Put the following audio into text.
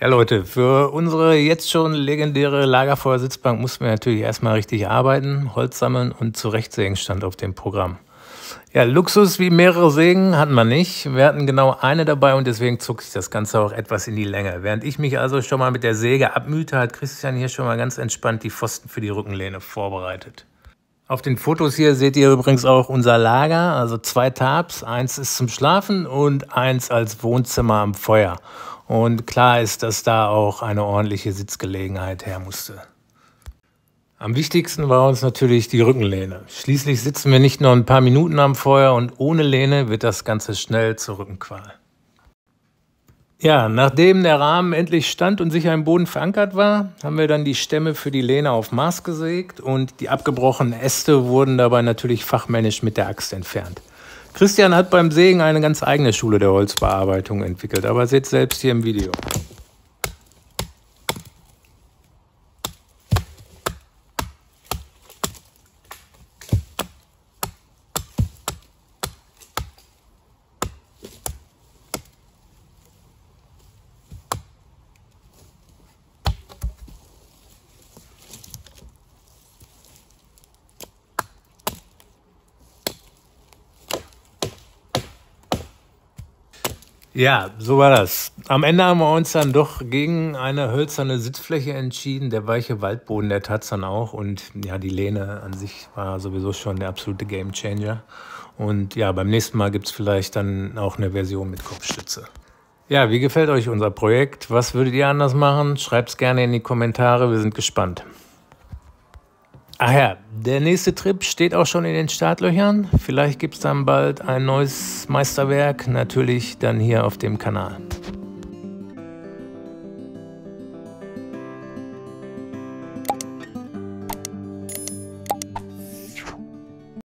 Ja, Leute, für unsere jetzt schon legendäre Lagerfeuersitzbank mussten wir natürlich erstmal richtig arbeiten, Holz sammeln und zurechtsägen stand auf dem Programm. Ja, Luxus wie mehrere Sägen hatten wir nicht. Wir hatten genau eine dabei und deswegen zog sich das Ganze auch etwas in die Länge. Während ich mich also schon mal mit der Säge abmühte, hat Christian hier schon mal ganz entspannt die Pfosten für die Rückenlehne vorbereitet. Auf den Fotos hier seht ihr übrigens auch unser Lager, also 2 Tarps. Eins ist zum Schlafen und eins als Wohnzimmer am Feuer. Und klar ist, dass da auch eine ordentliche Sitzgelegenheit her musste. Am wichtigsten war uns natürlich die Rückenlehne. Schließlich sitzen wir nicht nur ein paar Minuten am Feuer und ohne Lehne wird das Ganze schnell zur Rückenqual. Ja, nachdem der Rahmen endlich stand und sicher im Boden verankert war, haben wir dann die Stämme für die Lehne auf Maß gesägt und die abgebrochenen Äste wurden dabei natürlich fachmännisch mit der Axt entfernt. Christian hat beim Sägen eine ganz eigene Schule der Holzbearbeitung entwickelt, aber seht selbst hier im Video. Ja, so war das. Am Ende haben wir uns dann doch gegen eine hölzerne Sitzfläche entschieden. Der weiche Waldboden, der tat's dann auch. Und ja, die Lehne an sich war sowieso schon der absolute Gamechanger. Und ja, beim nächsten Mal gibt's vielleicht dann auch eine Version mit Kopfstütze. Ja, wie gefällt euch unser Projekt? Was würdet ihr anders machen? Schreibt's gerne in die Kommentare, wir sind gespannt. Ach ja, der nächste Trip steht auch schon in den Startlöchern. Vielleicht gibt es dann bald ein neues Meisterwerk, natürlich dann hier auf dem Kanal.